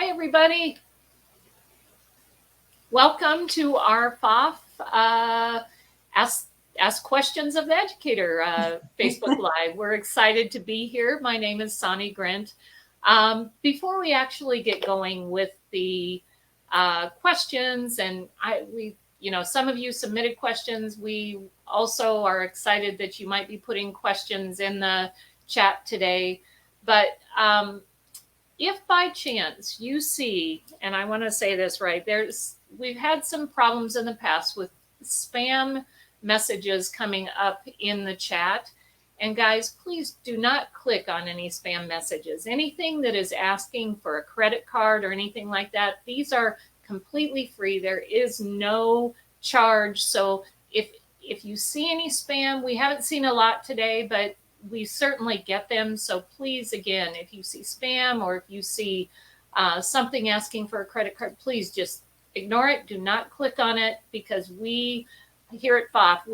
Hi, everybody. Welcome to our Pfaff Ask Questions of the Educator Facebook Live. We're excited to be here. My name is Soni Grant. Before we actually get going with the questions, and some of you submitted questions. We also are excited that you might be putting questions in the chat today. But if by chance you see, and I want to say this right, we've had some problems in the past with spam messages coming up in the chat. And guys, please do not click on any spam messages. Anything that is asking for a credit card or anything like that, these are completely free. There is no charge. So if you see any spam, we haven't seen a lot today, but we certainly get them. So please, again, if you see spam or if you see something asking for a credit card, please just ignore it. Do not click on it, because we here at Pfaff,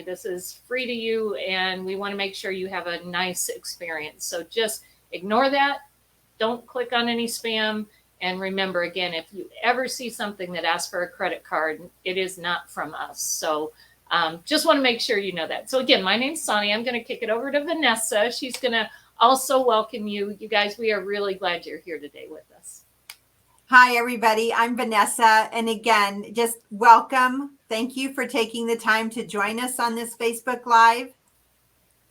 this is free to you, and we want to make sure you have a nice experience. So just ignore that. Don't click on any spam. And remember, again, if you ever see something that asks for a credit card, it is not from us. So just want to make sure you know that. So again, my name's Soni. I'm going to kick it over to Vanessa. She's going to also welcome you. You guys, we are really glad you're here today with us. Hi, everybody. I'm Vanessa. And again, just welcome. Thank you for taking the time to join us on this Facebook Live.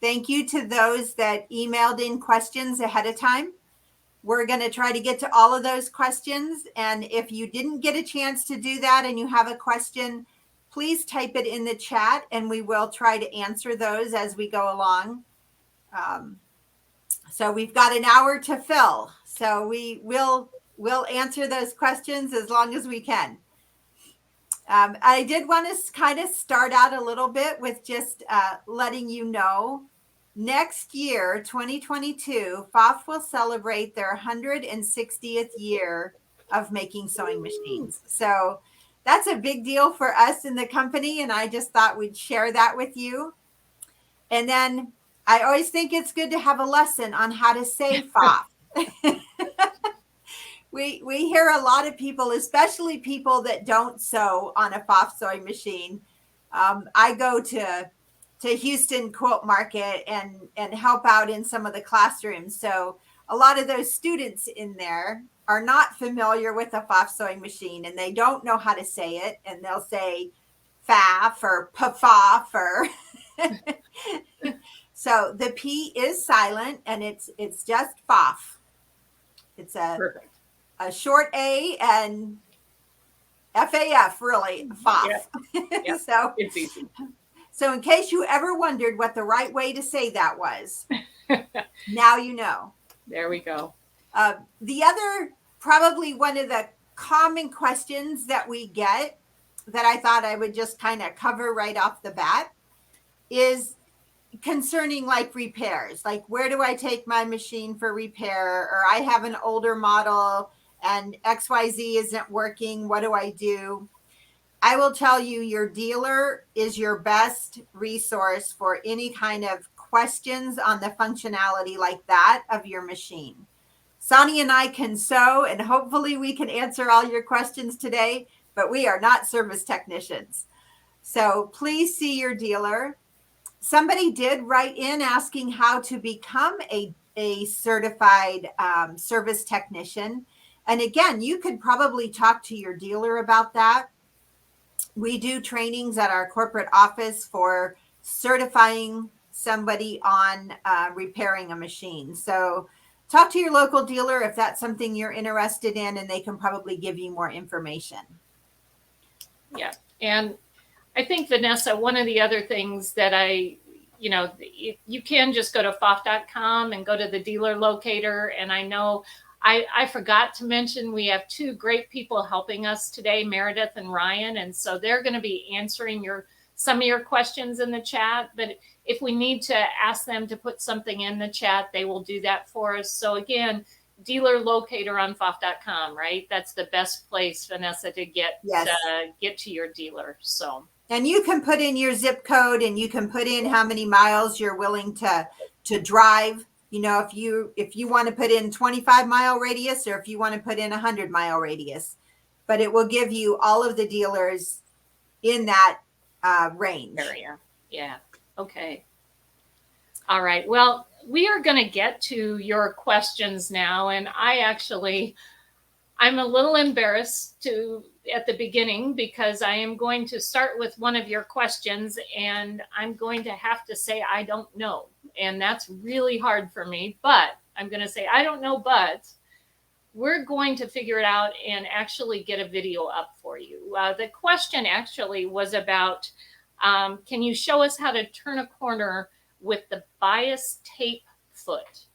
Thank you to those that emailed in questions ahead of time. We're going to try to get to all of those questions. And if you didn't get a chance to do that and you have a question, please type it in the chat and we will try to answer those as we go along. So we've got an hour to fill. So we'll answer those questions as long as we can. I did want to kind of start out a little bit with just letting you know, next year, 2022, Pfaff will celebrate their 160th year of making sewing machines. So that's a big deal for us in the company, and I just thought we'd share that with you. And then I always think it's good to have a lesson on how to say Pfaff. We hear a lot of people, especially people that don't sew on a Pfaff sewing machine. I go to Houston Quilt Market and help out in some of the classrooms. So a lot of those students in there are not familiar with a Pfaff sewing machine, and they don't know how to say it. And they'll say Pfaff or Pfaff or so the P is silent, and it's just Pfaff. It's Perfect. A short A and FAF, really, Pfaff. Yeah, so it's easy. So in case you ever wondered what the right way to say that was, now you know. There we go. The other, probably one of the common questions that we get that I thought I would just kind of cover right off the bat is concerning like repairs. Like, where do I take my machine for repair? Or I have an older model and XYZ isn't working. What do I do? I will tell you, your dealer is your best resource for any kind of questions on the functionality like that of your machine. Soni and I can sew, and hopefully we can answer all your questions today, but we are not service technicians. So please see your dealer. Somebody did write in asking how to become a certified service technician. And again, you could probably talk to your dealer about that. We do trainings at our corporate office for certifying somebody on repairing a machine. So talk to your local dealer if that's something you're interested in, and they can probably give you more information. Yeah. And I think, Vanessa, one of the other things that you can just go to pfaff.com and go to the dealer locator. And I know I forgot to mention, we have two great people helping us today, Meredith and Ryan. And so they're going to be answering some of your questions in the chat. But if we need to ask them to put something in the chat, they will do that for us. So again, dealer locator on pfaff.com, right? That's the best place, Vanessa, to get to your dealer. So, and you can put in your zip code, and you can put in how many miles you're willing to drive you know, if you want to put in 25-mile radius, or if you want to put in 100-mile radius, but it will give you all of the dealers in that range area. Yeah. Okay. All right. Well, we are going to get to your questions now, and I'm a little embarrassed at the beginning, because I am going to start with one of your questions, and I'm going to have to say I don't know, and that's really hard for me. But I'm going to say I don't know, but we're going to figure it out and actually get a video up for you. The question actually was about, can you show us how to turn a corner with the bias tape foot?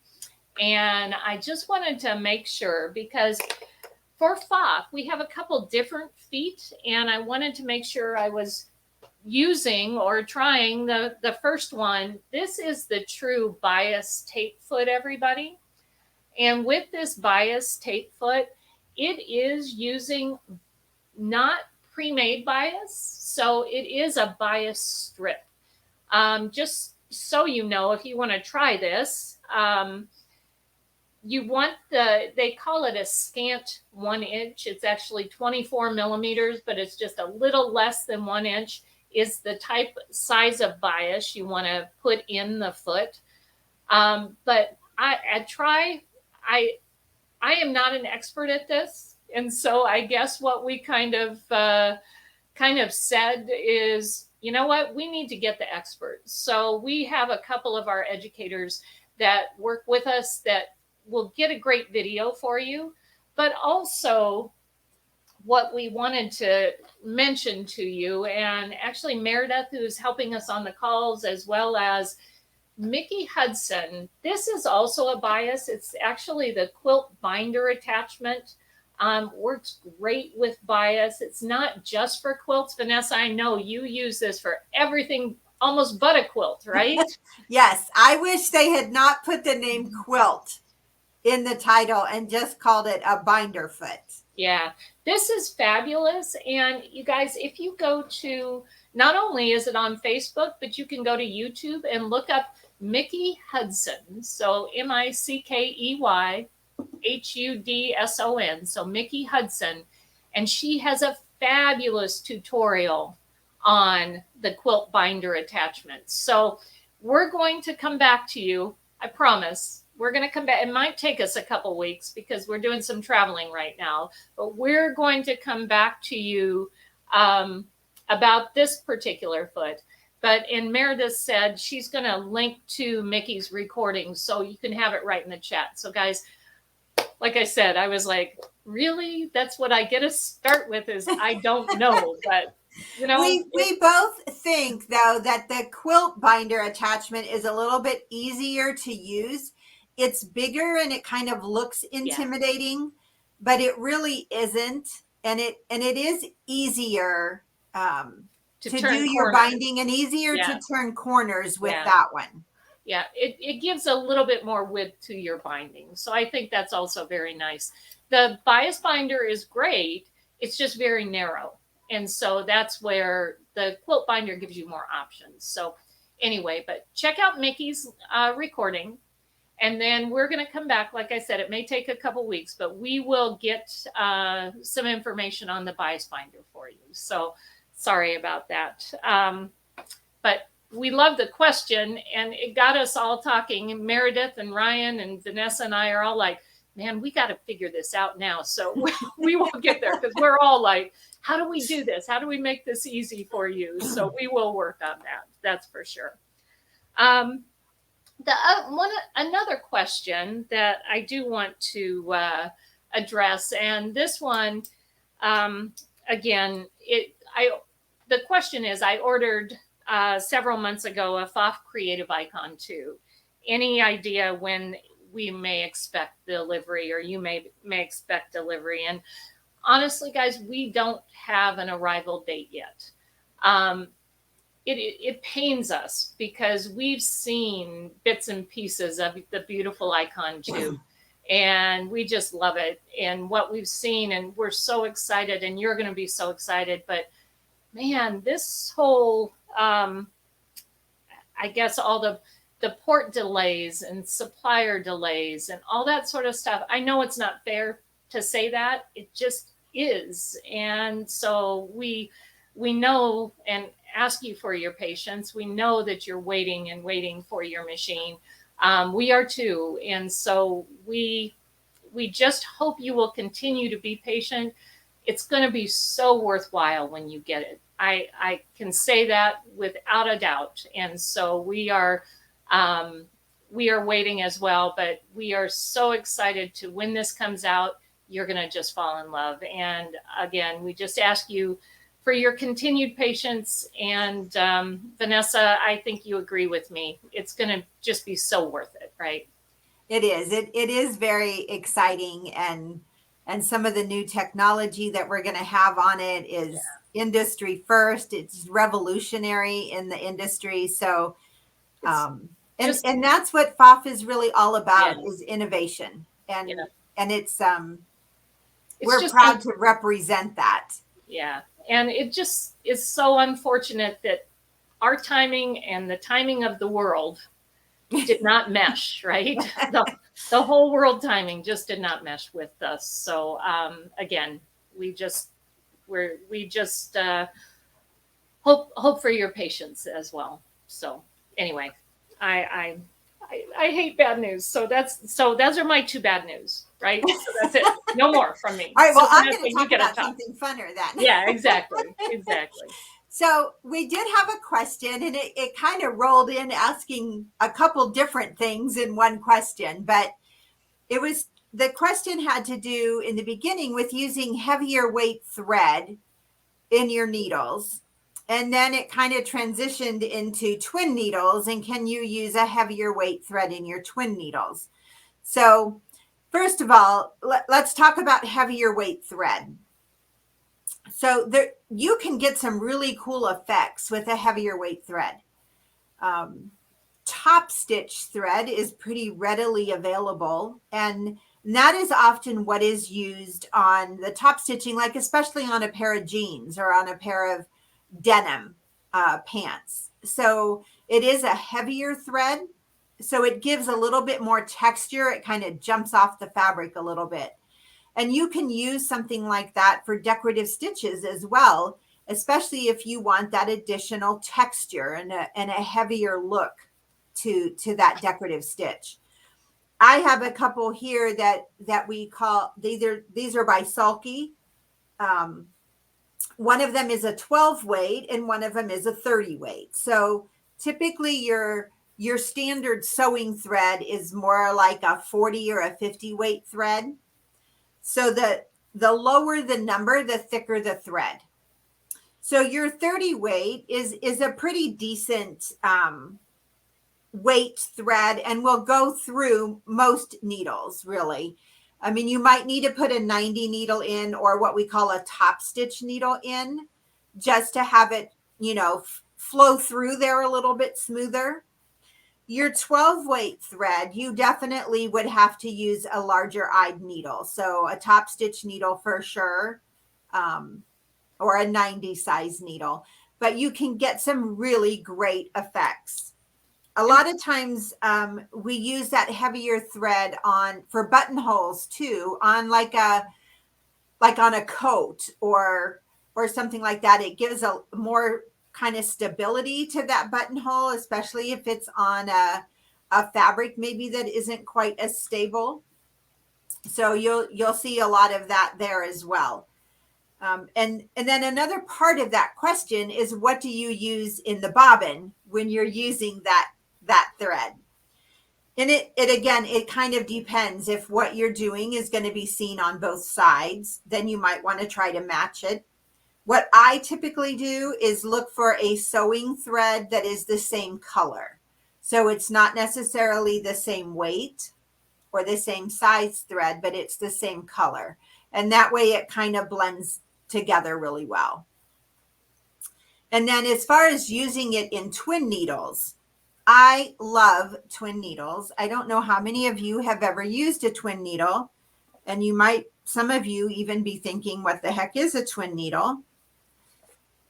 And I just wanted to make sure, because for Pfaff, we have a couple different feet, and I wanted to make sure I was using or trying the first one. This is the true bias tape foot, everybody. And with this bias tape foot, it is using not pre-made bias, so it is a bias strip. Just so you know, if you want to try this, you want they call it a scant 1 inch. It's actually 24 millimeters, but it's just a little less than 1 inch is the size of bias you want to put in the foot. But I am not an expert at this, and so I guess what we kind of said is, you know what, we need to get the experts. So we have a couple of our educators that work with us that will get a great video for you. But also, what we wanted to mention to you, and actually Meredith, who's helping us on the calls, as well as Mickey Hudson, this is also a bias. It's actually the quilt binder attachment. Works great with bias. It's not just for quilts. Vanessa, I know you use this for everything almost but a quilt, right? Yes, I wish they had not put the name quilt in the title and just called it a binder foot. Yeah, this is fabulous. And you guys, if you go to, not only is it on Facebook, but you can go to YouTube and look up Mickey Hudson. So MICKEY HUDSON. So Mickey Hudson. And she has a fabulous tutorial on the quilt binder attachments. So we're going to come back to you. I promise. We're going to come back. It might take us a couple weeks because we're doing some traveling right now, but we're going to come back to you about this particular foot. But and Meredith said she's going to link to Mickey's recording so you can have it right in the chat. So guys, like I said, I was like, really? That's what I get to start with is I don't know, but you know. We both think though that the quilt binder attachment is a little bit easier to use. It's bigger and it kind of looks intimidating, but it really isn't. And it is easier to do your binding and easier to turn corners with that one. Yeah, it gives a little bit more width to your binding. So I think that's also very nice. The bias binder is great. It's just very narrow. And so that's where the quilt binder gives you more options. So anyway, but check out Mickey's recording. And then we're going to come back. Like I said, it may take a couple weeks, but we will get some information on the bias binder for you. So sorry about that. But we love the question, and it got us all talking. Meredith and Ryan and Vanessa and I are all like, man, we got to figure this out now. So we will get there because we're all like, how do we do this? How do we make this easy for you? So we will work on that. That's for sure. Another question that I do want to address, and this one, again, the question is, I ordered several months ago a Pfaff Creative Icon 2. Any idea when we may expect delivery, or you may expect delivery? And honestly, guys, we don't have an arrival date yet. It pains us because we've seen bits and pieces of the beautiful Icon 2, and we just love it and what we've seen, and we're so excited, and you're going to be so excited. But man, this whole, I guess all the the port delays and supplier delays and all that sort of stuff. I know it's not fair to say that. It just is. And so we know and ask you for your patience. We know that you're waiting and waiting for your machine. We are too. And so we just hope you will continue to be patient. It's going to be so worthwhile when you get it. I can say that without a doubt. And so we are waiting as well, but we are so excited to when this comes out, you're going to just fall in love. And again, we just ask you for your continued patience. And Vanessa, I think you agree with me. It's going to just be so worth it, right? It is. It is very exciting, and some of the new technology that we're going to have on it is industry first. It's revolutionary in the industry. So, and that's what Pfaff is really all about, is innovation, and it's we're just proud to represent that. Yeah, and it just is so unfortunate that our timing and the timing of the world did not mesh, right? The whole world timing just did not mesh with us. So again, we just hope for your patience as well. So anyway, I hate bad news. So those are my two bad news, right? So that's it. No more from me. All right. Well, so I'm going to talk about something funner then. Yeah, exactly. So we did have a question, and it kind of rolled in asking a couple different things in one question, but the question had to do in the beginning with using heavier weight thread in your needles. And then it kind of transitioned into twin needles, and can you use a heavier weight thread in your twin needles? So first of all, let's talk about heavier weight thread. So you can get some really cool effects with a heavier weight thread. Top stitch thread is pretty readily available, and that is often what is used on the top stitching, like especially on a pair of jeans or on a pair of denim pants. So it is a heavier thread, so it gives a little bit more texture. It kind of jumps off the fabric a little bit. And you can use something like that for decorative stitches as well, especially if you want that additional texture and a heavier look to that decorative stitch. I have a couple here that we call, these are by Sulky. One of them is a 12 weight and one of them is a 30 weight. So typically your standard sewing thread is more like a 40 or a 50 weight thread. So the lower the number, the thicker the thread. So your 30 weight is a pretty decent weight thread, and will go through most needles, really. I mean, you might need to put a 90 needle in, or what we call a top stitch needle in, just to have it, flow through there a little bit smoother. Your 12 weight thread, you definitely would have to use a larger eyed needle. So a top stitch needle for sure, or a 90 size needle, but you can get some really great effects. A lot of times we use that heavier thread for buttonholes too, on like on a coat or something like that. It gives a more kind of stability to that buttonhole, especially if it's on a fabric maybe that isn't quite as stable. So you'll see a lot of that there as well. And then another part of that question is, what do you use in the bobbin when you're using that thread? And it kind of depends. If what you're doing is going to be seen on both sides, then you might want to try to match it. What I typically do is look for a sewing thread that is the same color. So it's not necessarily the same weight or the same size thread, but it's the same color. And that way it kind of blends together really well. And then as far as using it in twin needles, I love twin needles. I don't know how many of you have ever used a twin needle, and some of you even be thinking, what the heck is a twin needle?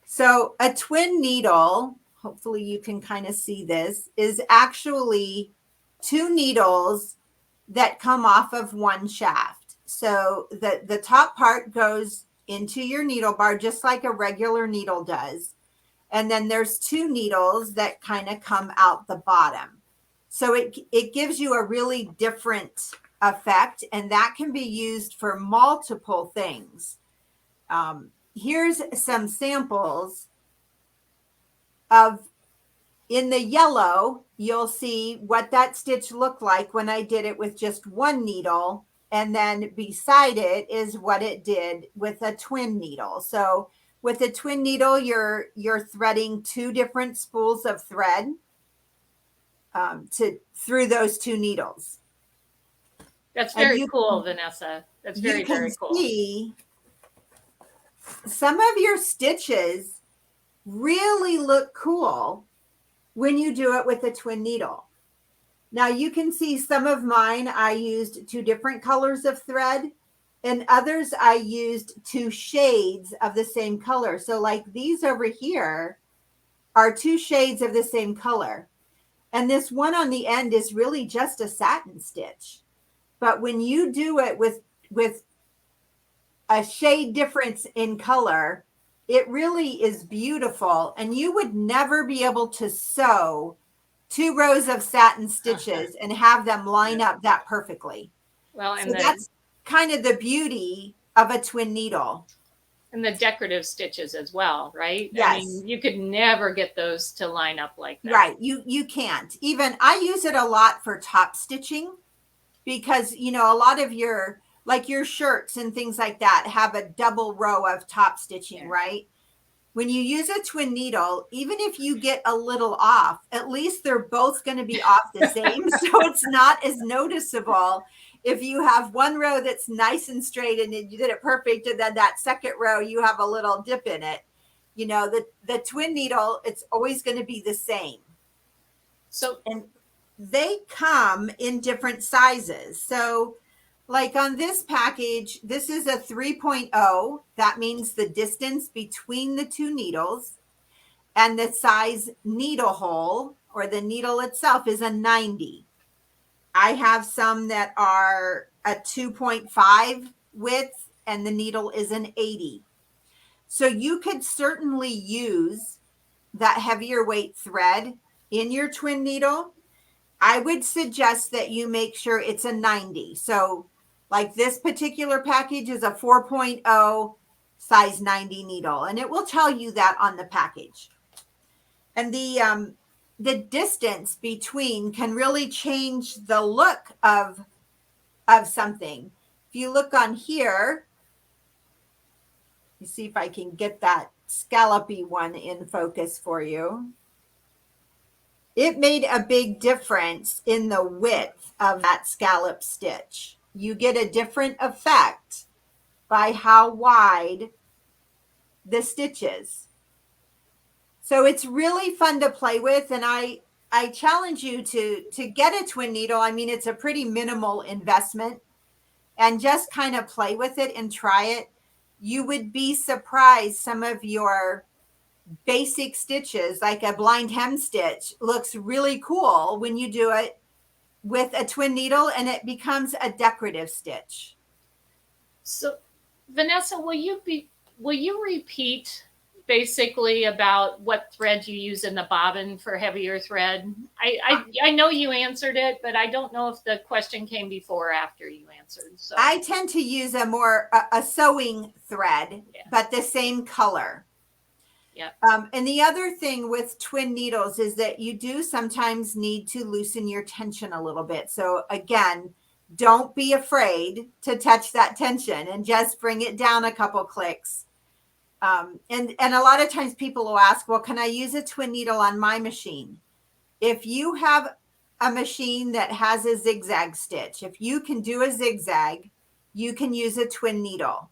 So a twin needle, hopefully you can kind of see this, is actually two needles that come off of one shaft. So the top part goes into your needle bar just like a regular needle does. And then there's two needles that kind of come out the bottom. So it gives you a really different effect, and that can be used for multiple things. Here's some samples of, in the yellow, you'll see what that stitch looked like when I did it with just one needle. And then beside it is what it did with a twin needle. So with a twin needle, you're threading two different spools of thread through those two needles. That's very cool, Vanessa. That's very, very cool. You can see some of your stitches really look cool when you do it with a twin needle. Now you can see some of mine, I used two different colors of thread, and others I used two shades of the same color. So like these over here are two shades of the same color. And this one on the end is really just a satin stitch. But when you do it with a shade difference in color, it really is beautiful. And you would never be able to sew two rows of satin stitches and have them line up that perfectly. Well, and so that's kind of the beauty of a twin needle. And the decorative stitches as well, right? Yes. I mean, you could never get those to line up like that. Right. You can't. Even I use it a lot for top stitching because, you know, a lot of your, like your shirts and things like that have a double row of top stitching, right? When you use a twin needle, even if you get a little off, at least they're both going to be off the same. So it's not as noticeable if you have one row that's nice and straight and you did it perfect, and then that second row, you have a little dip in it. You know, the twin needle, it's always going to be the same. So, and they come in different sizes. So like on this package, this is a 3.0. That means the distance between the two needles, and the size needle hole or the needle itself is a 90. I have some that are a 2.5 width and the needle is an 80. So you could certainly use that heavier weight thread in your twin needle. I would suggest that you make sure it's a 90. So like this particular package is a 4.0 size 90 needle, and it will tell you that on the package. And the distance between can really change the look of something. If you look on here, you see if I can get that scallopy one in focus for you. It made a big difference in the width of that scallop stitch. You get a different effect by how wide the stitch is. So it's really fun to play with, and I challenge you to get a twin needle. I mean, it's a pretty minimal investment, and just kind of play with it and try it. You would be surprised, some of your basic stitches, like a blind hem stitch, looks really cool when you do it with a twin needle, and it becomes a decorative stitch. So Vanessa, will you repeat basically about what thread you use in the bobbin for heavier thread? I know you answered it, but I don't know if the question came before or after you answered. So I tend to use a sewing thread, but the same color. Yeah. And the other thing with twin needles is that you do sometimes need to loosen your tension a little bit. So again, don't be afraid to touch that tension and just bring it down a couple clicks. And a lot of times people will ask, well, can I use a twin needle on my machine? If you have a machine that has a zigzag stitch, if you can do a zigzag, you can use a twin needle.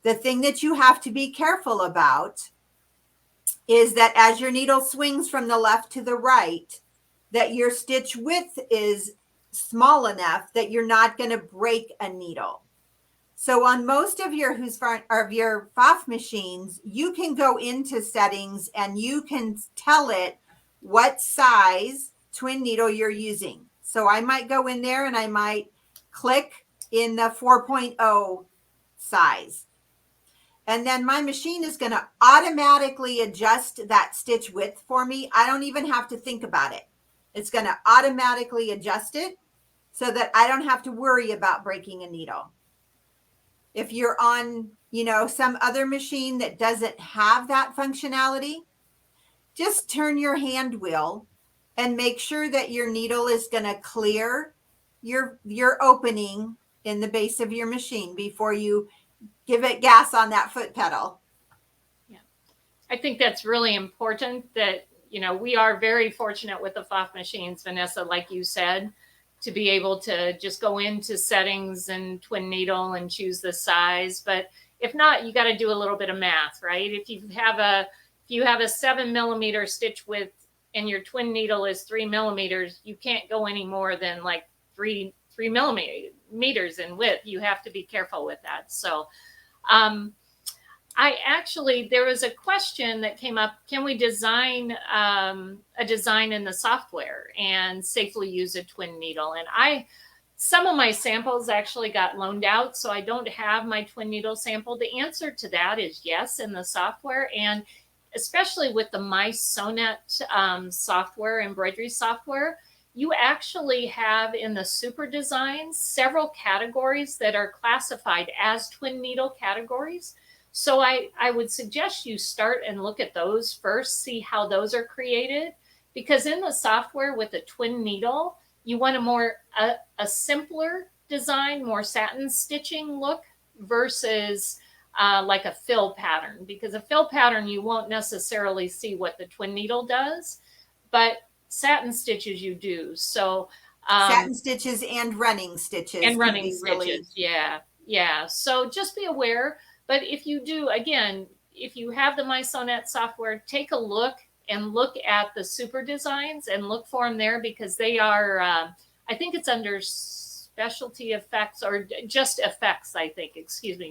The thing that you have to be careful about is that as your needle swings from the left to the right, that your stitch width is small enough that you're not going to break a needle. So on most of your Pfaff machines, you can go into settings and you can tell it what size twin needle you're using. So I might go in there and I might click in the 4.0 size. And then my machine is going to automatically adjust that stitch width for me. I don't even have to think about it. It's going to automatically adjust it so that I don't have to worry about breaking a needle. If you're on, some other machine that doesn't have that functionality, just turn your hand wheel and make sure that your needle is going to clear your opening in the base of your machine before you give it gas on that foot pedal. Yeah. I think that's really important that, we are very fortunate with the Pfaff machines, Vanessa, like you said, to be able to just go into settings and twin needle and choose the size. But if not, you got to do a little bit of math, right? If you have a 7mm stitch width and your twin needle is 3mm, you can't go any more than like three millimeters in width. You have to be careful with that. So, there was a question that came up. Can we design a design in the software and safely use a twin needle? And some of my samples actually got loaned out, so I don't have my twin needle sample. The answer to that is yes in the software, and especially with the My Sonnet software, embroidery software, you actually have in the super designs several categories that are classified as twin needle categories. So I would suggest you start and look at those first, see how those are created, because in the software with a twin needle, you want a simpler design, more satin stitching look versus like a fill pattern, because a fill pattern, you won't necessarily see what the twin needle does, but satin stitches you do. So satin stitches and running stitches. And running stitches, yeah. So just be aware. But if you do, again, if you have the My Sonnet software, take a look and look at the super designs and look for them there, because they are, I think it's under specialty effects or just effects,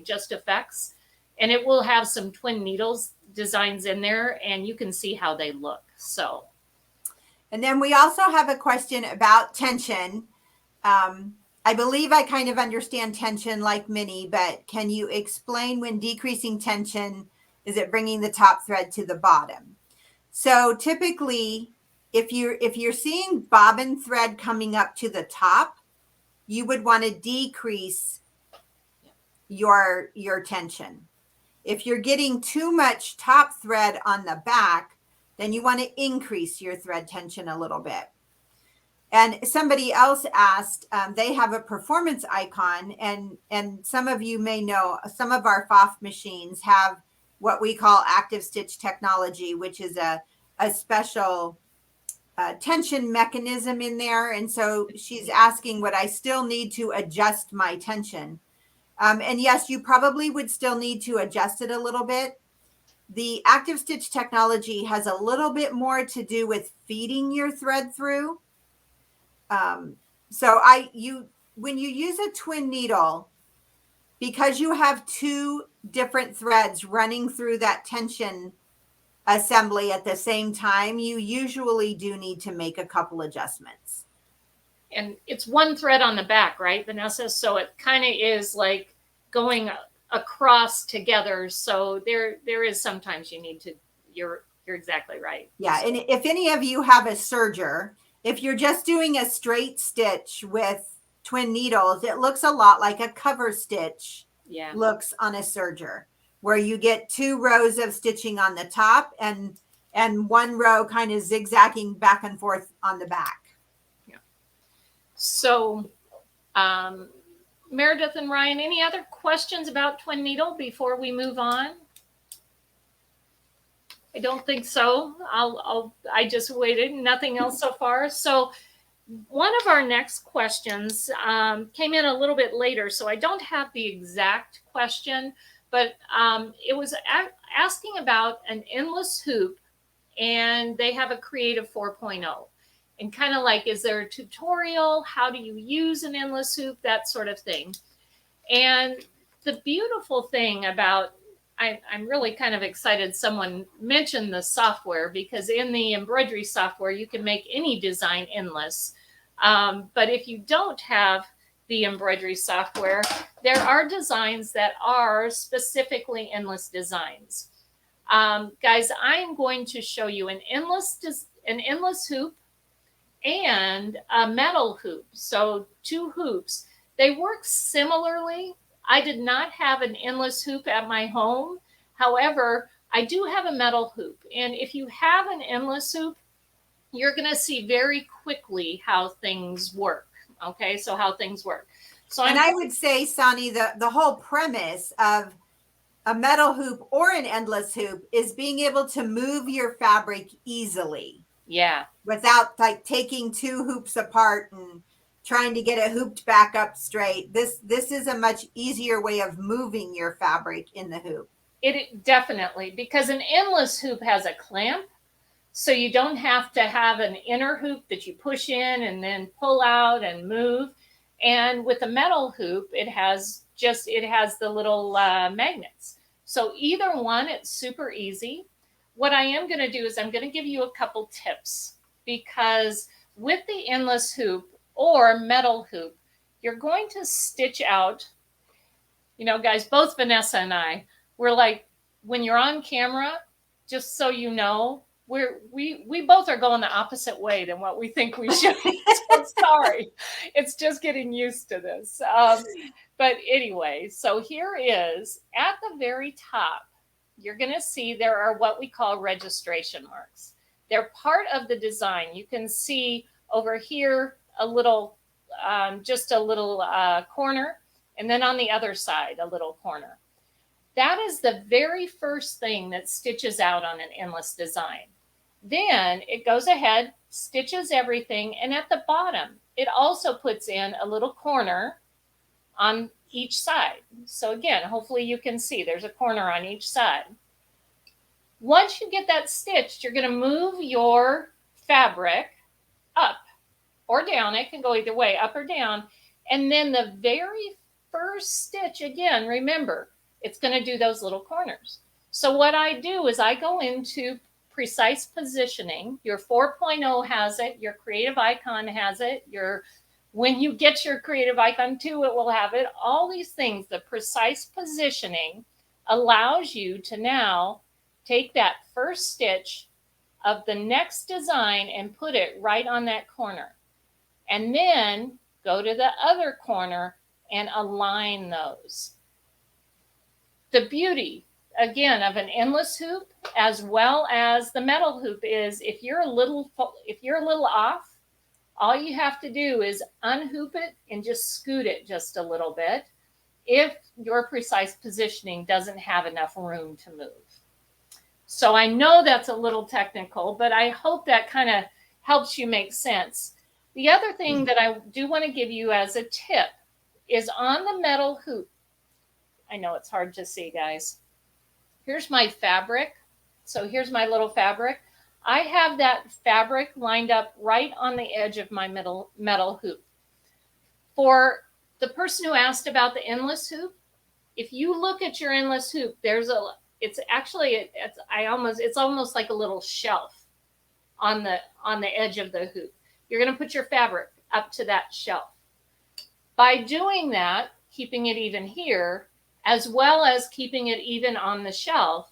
just effects. And it will have some twin needles designs in there, and you can see how they look. So. And then we also have a question about tension. I believe I kind of understand tension like Minnie, but can you explain when decreasing tension, is it bringing the top thread to the bottom? So typically, if you're seeing bobbin thread coming up to the top, you would want to decrease your tension. If you're getting too much top thread on the back, then you want to increase your thread tension a little bit. And somebody else asked, they have a performance icon, and some of you may know some of our Pfaff machines have what we call active stitch technology, which is a special tension mechanism in there. And so she's asking, would I still need to adjust my tension? And yes, you probably would still need to adjust it a little bit. The active stitch technology has a little bit more to do with feeding your thread through. So when you use a twin needle, because you have two different threads running through that tension assembly at the same time, you usually do need to make a couple adjustments. And it's one thread on the back, right, Vanessa? So it kind of is like going across together. So there is sometimes you need to, you're exactly right. Yeah. And if any of you have a serger, if you're just doing a straight stitch with twin needles, it looks a lot like a cover stitch looks on a serger, where you get 2 rows of stitching on the top and 1 row kind of zigzagging back and forth on the back. Yeah. So, Meredith and Ryan, any other questions about twin needle before we move on? I don't think so. I just waited. Nothing else so far. So one of our next questions came in a little bit later, so I don't have the exact question, but it was asking about an endless hoop, and they have a Creative 4.0. And kind of like, is there a tutorial? How do you use an endless hoop? That sort of thing. And the beautiful thing about, I'm really kind of excited someone mentioned the software, because in the embroidery software, you can make any design endless. But if you don't have the embroidery software, there are designs that are specifically endless designs. Guys, I'm going to show you an endless hoop and a metal hoop. So 2 hoops. They work similarly. I did not have an endless hoop at my home. However, I do have a metal hoop. And if you have an endless hoop, you're going to see very quickly how things work. Okay, so how things work. So and I would say, Soni, the whole premise of a metal hoop or an endless hoop is being able to move your fabric easily. Yeah. Without like taking 2 hoops apart and trying to get it hooped back up straight. This is a much easier way of moving your fabric in the hoop. It definitely, because an endless hoop has a clamp. So you don't have to have an inner hoop that you push in and then pull out and move. And with a metal hoop, it has the little magnets. So either one, it's super easy. What I am going to do is I'm going to give you a couple tips, because with the endless hoop or metal hoop, you're going to stitch out, you know, guys, both Vanessa and I, we're like, when you're on camera, just so you know, we both are going the opposite way than what we think we should. So sorry, it's just getting used to this. But anyway, so here is at the very top, you're going to see there are what we call registration marks. They're part of the design. You can see over here a little, just a little corner, and then on the other side, a little corner. That is the very first thing that stitches out on an endless design. Then it goes ahead, stitches everything, and at the bottom, it also puts in a little corner on each side. So again, hopefully you can see there's a corner on each side. Once you get that stitched, you're going to move your fabric up or down. It can go either way, up or down. And then the very first stitch, again, remember, it's going to do those little corners. So what I do is I go into precise positioning. Your 4.0 has it. Your creative icon has it. When you get your creative icon 2, it will have it. All these things, the precise positioning allows you to now take that first stitch of the next design and put it right on that corner. And then go to the other corner and align those. The beauty, again, of an endless hoop as well as the metal hoop is if you're a little off, all you have to do is unhoop it and just scoot it just a little bit if your precise positioning doesn't have enough room to move. So I know that's a little technical, but I hope that kind of helps you make sense. The other thing that I do want to give you as a tip is on the metal hoop. I know it's hard to see, guys. Here's my fabric. So here's my little fabric. I have that fabric lined up right on the edge of my metal hoop. For the person who asked about the endless hoop, if you look at your endless hoop, it's almost like a little shelf on the edge of the hoop. You're going to put your fabric up to that shelf. By doing that, keeping it even here, as well as keeping it even on the shelf,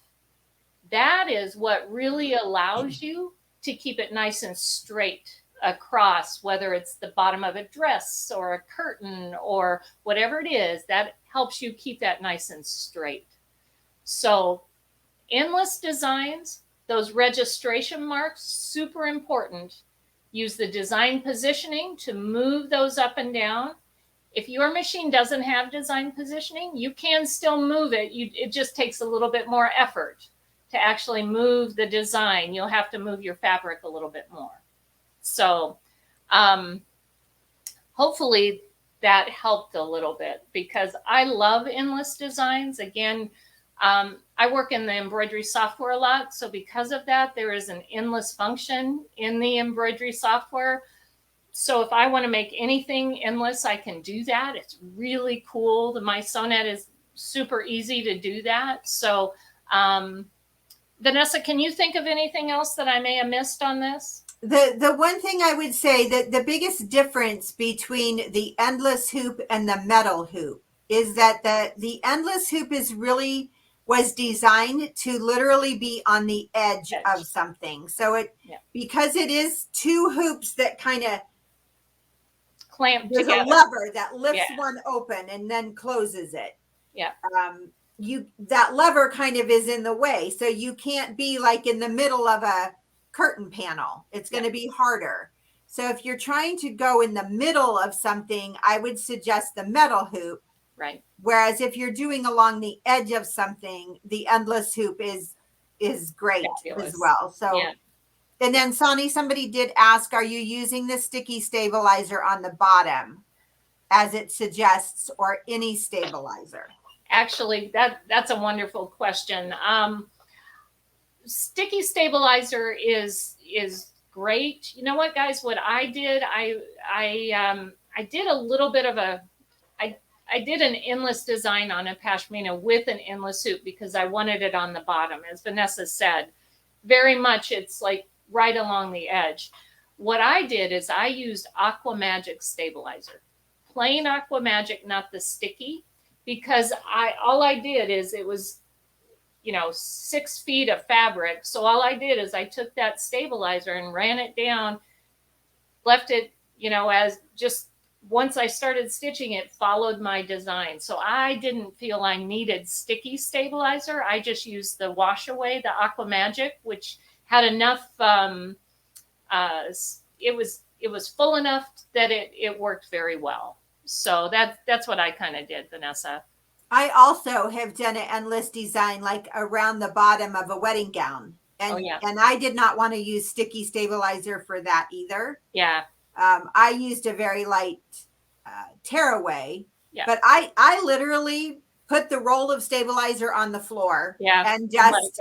that is what really allows you to keep it nice and straight across, whether it's the bottom of a dress or a curtain or whatever it is, that helps you keep that nice and straight. So endless designs, those registration marks, super important. Use the design positioning to move those up and down. If your machine doesn't have design positioning, you can still move it. It just takes a little bit more effort to actually move the design. You'll have to move your fabric a little bit more. So hopefully that helped a little bit, because I love endless designs. Again, I work in the embroidery software a lot. So because of that, there is an endless function in the embroidery software. So if I want to make anything endless, I can do that. It's really cool. My Sonnet is super easy to do that. So, Vanessa, can you think of anything else that I may have missed on this? The one thing I would say that the biggest difference between the endless hoop and the metal hoop is that the endless hoop was designed to literally be on the edge of something. So because it is two hoops that kind of clamp there's together. a lever that lifts one open and then closes it. Yeah. That lever kind of is in the way. So you can't be like in the middle of a curtain panel. It's going to be harder. So if you're trying to go in the middle of something, I would suggest the metal hoop. Right. Whereas if you're doing along the edge of something, the endless hoop is great as well. So, and then Soni, somebody did ask, are you using the sticky stabilizer on the bottom as it suggests, or any stabilizer? Actually, that's a wonderful question. Sticky stabilizer is great. You know what, guys? What I did, I did a little bit of I did an endless design on a pashmina with an endless hoop because I wanted it on the bottom. As Vanessa said, very much it's like right along the edge. What I did is I used Aqua Magic stabilizer, plain Aqua Magic, not the sticky, because all I did is it was 6 feet of fabric. So all I did is I took that stabilizer and ran it down, left it, as just once I started stitching, it followed my design. So I didn't feel I needed sticky stabilizer. I just used the wash away, the Aqua Magic, which had enough, it was full enough that it worked very well. So that's what I kind of did, Vanessa. I also have done an endless design like around the bottom of a wedding gown. And, and I did not want to use sticky stabilizer for that either. Yeah. I used a very light tearaway, but I literally put the roll of stabilizer on the floor and just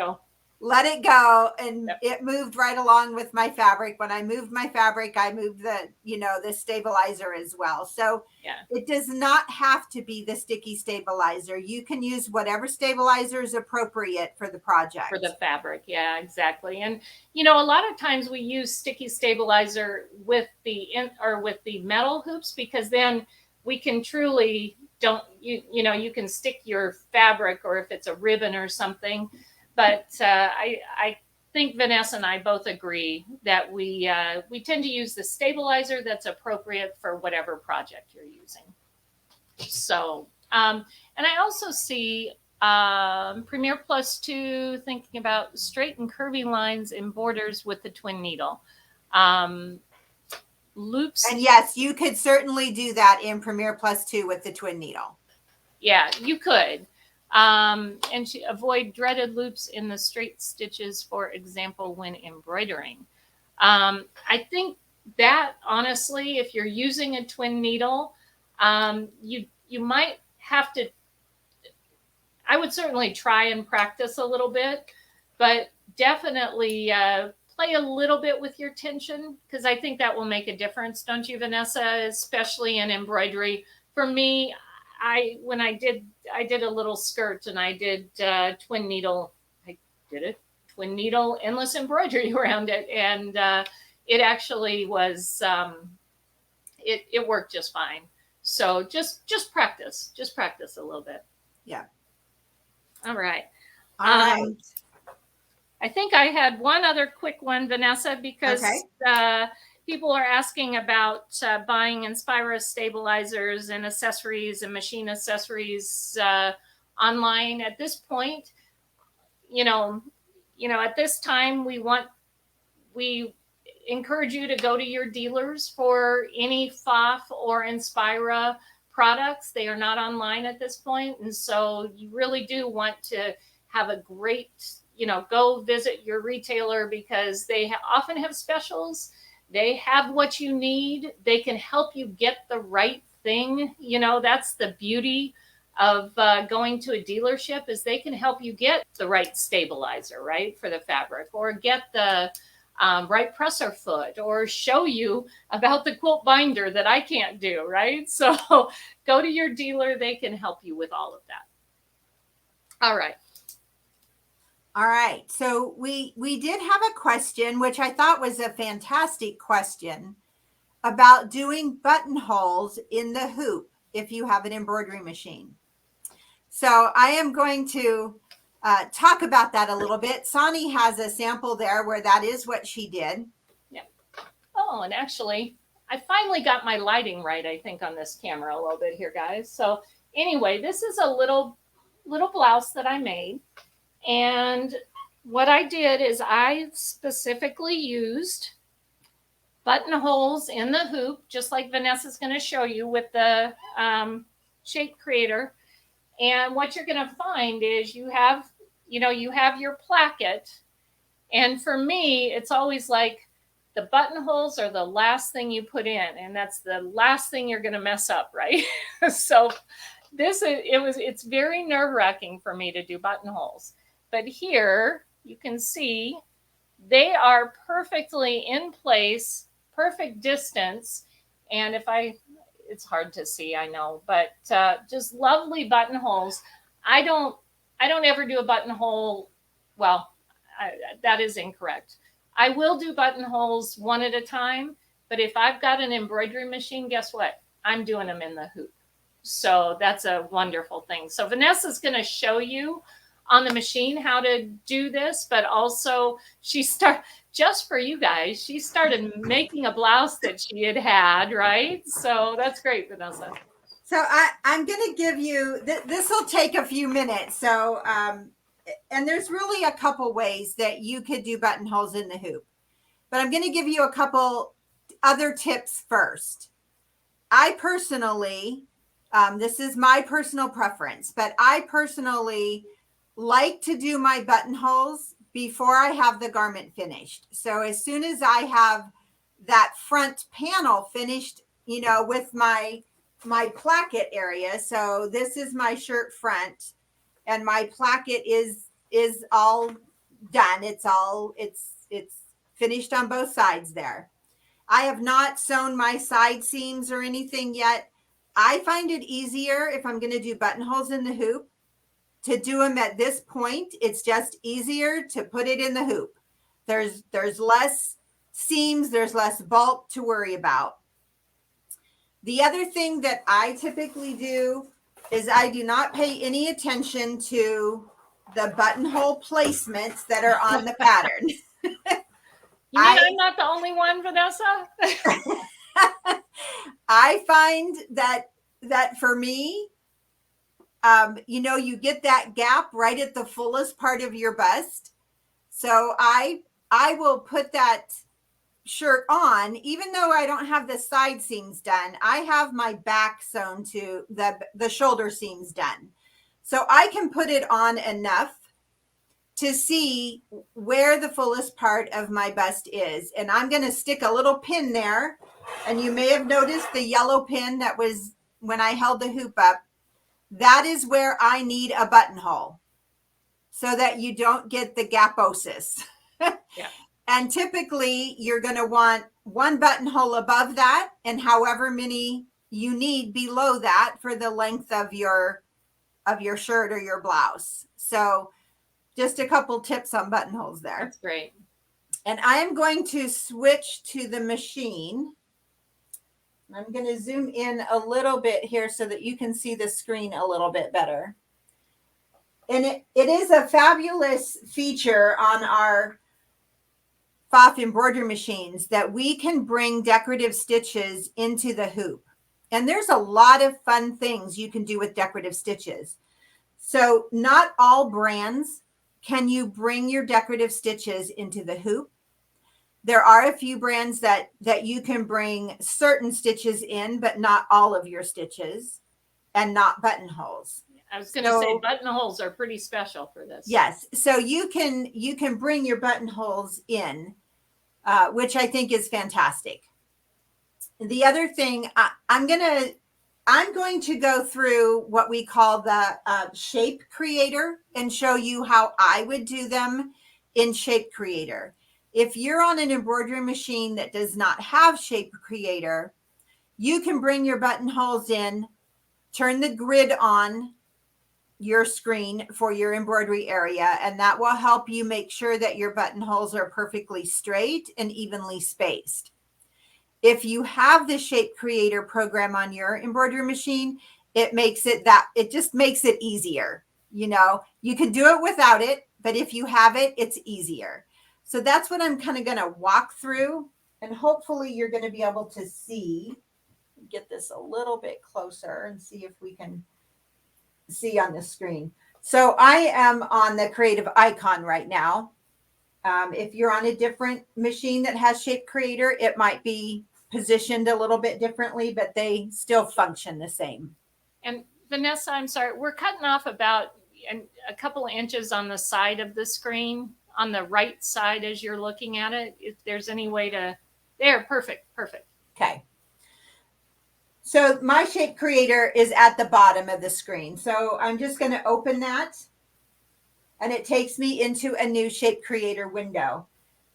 let it go, and it moved right along with my fabric. When I moved my fabric, I moved the stabilizer as well. So it does not have to be the sticky stabilizer. You can use whatever stabilizer is appropriate for the project. For the fabric, yeah, exactly. And a lot of times we use sticky stabilizer with the metal hoops, because then we can truly you can stick your fabric, or if it's a ribbon or something. But I think Vanessa and I both agree that we tend to use the stabilizer that's appropriate for whatever project you're using. So, and I also see Premier Plus 2 thinking about straight and curvy lines in borders with the twin needle. Loops. And yes, you could certainly do that in Premier Plus 2 with the twin needle. Yeah, you could. And to avoid dreaded loops in the straight stitches, for example, when embroidering. I think that, honestly, if you're using a twin needle, you might have to, I would certainly try and practice a little bit, but definitely play a little bit with your tension, because I think that will make a difference, don't you, Vanessa? Especially in embroidery. For me, I did a little skirt, and I did twin needle endless embroidery around it, and it actually was it worked just fine. So just practice a little bit. Yeah. All right. I think I had one other quick one, Vanessa, because people are asking about buying Inspira stabilizers and accessories and machine accessories online. At this point, at this time, we encourage you to go to your dealers for any Pfaff or Inspira products. They are not online at this point, and so you really do want to have a great, go visit your retailer, because they often have specials. They have what you need. They can help you get the right thing. That's the beauty of going to a dealership, is they can help you get the right stabilizer, right, for the fabric, or get the right presser foot, or show you about the quilt binder that I can't do, right? So go to your dealer. They can help you with all of that. All right. All right. So we did have a question, which I thought was a fantastic question, about doing buttonholes in the hoop if you have an embroidery machine. So I am going to talk about that a little bit. Soni has a sample there where that is what she did. Yeah. Oh, and actually, I finally got my lighting right, I think, on this camera a little bit here, guys. So anyway, this is a little blouse that I made. And what I did is I specifically used buttonholes in the hoop, just like Vanessa's going to show you with the shape creator. And what you're going to find is you have your placket. And for me, it's always like the buttonholes are the last thing you put in, and that's the last thing you're going to mess up, right? So it's very nerve-wracking for me to do buttonholes. But here you can see they are perfectly in place, perfect distance. And it's hard to see, I know, but just lovely buttonholes. I don't ever do a buttonhole. Well, that is incorrect. I will do buttonholes one at a time, but if I've got an embroidery machine, guess what? I'm doing them in the hoop. So that's a wonderful thing. So Vanessa's going to show you on the machine how to do this, but also just for you guys, she started making a blouse that she had, right? So that's great, Vanessa. So I'm going to give you, this will take a few minutes. So, and there's really a couple ways that you could do buttonholes in the hoop, but I'm going to give you a couple other tips first. I personally, this is my personal preference, but I personally like to do my buttonholes before I have the garment finished. So as soon as I have that front panel finished, with my placket area. So this is my shirt front, and my placket is all done. It's finished on both sides there. I have not sewn my side seams or anything yet. I find it easier if I'm going to do buttonholes in the hoop to do them at this point. It's just easier to put it in the hoop. There's less seams, there's less bulk to worry about. The other thing that I typically do is I do not pay any attention to the buttonhole placements that are on the pattern. You mean I'm not the only one, Vanessa? I find that for me, you get that gap right at the fullest part of your bust. So I will put that shirt on, even though I don't have the side seams done. I have my back sewn to the shoulder seams done. So I can put it on enough to see where the fullest part of my bust is. And I'm going to stick a little pin there. And you may have noticed the yellow pin that was when I held the hoop up. That is where I need a buttonhole so that you don't get the gaposis. Yeah. And typically you're going to want one buttonhole above that and however many you need below that for the length of your shirt or your blouse. So just a couple tips on buttonholes there. That's great. And I am going to switch to the machine. I'm going to zoom in a little bit here so that you can see the screen a little bit better. And it is a fabulous feature on our Pfaff embroidery machines that we can bring decorative stitches into the hoop. And there's a lot of fun things you can do with decorative stitches. So not all brands can you bring your decorative stitches into the hoop. There are a few brands that you can bring certain stitches in, but not all of your stitches, and not buttonholes. I was going to say buttonholes are pretty special for this. Yes. So you can bring your buttonholes in, which I think is fantastic. The other thing, I'm going to go through what we call the shape creator and show you how I would do them in shape creator. If you're on an embroidery machine that does not have shape creator, you can bring your buttonholes in, turn the grid on, your screen for your embroidery area, and that will help you make sure that your buttonholes are perfectly straight and evenly spaced. If you have the Shape Creator program on your embroidery machine, it just makes it easier. You know, you can do it without it, but if you have it, it's easier. So that's what I'm kind of going to walk through, and hopefully you're going to be able to see, get this a little bit closer and see if we can see on the screen. So I am on the Creative icon right now. If you're on a different machine that has Shape Creator, it might be positioned a little bit differently, but they still function the same. And Vanessa, I'm sorry, we're cutting off about a couple of inches on the side of the screen, on the right side as you're looking at it. If there's any way to, there, perfect. Okay. So my Shape Creator is at the bottom of the screen. So I'm just going to open that, and it takes me into a new Shape Creator window.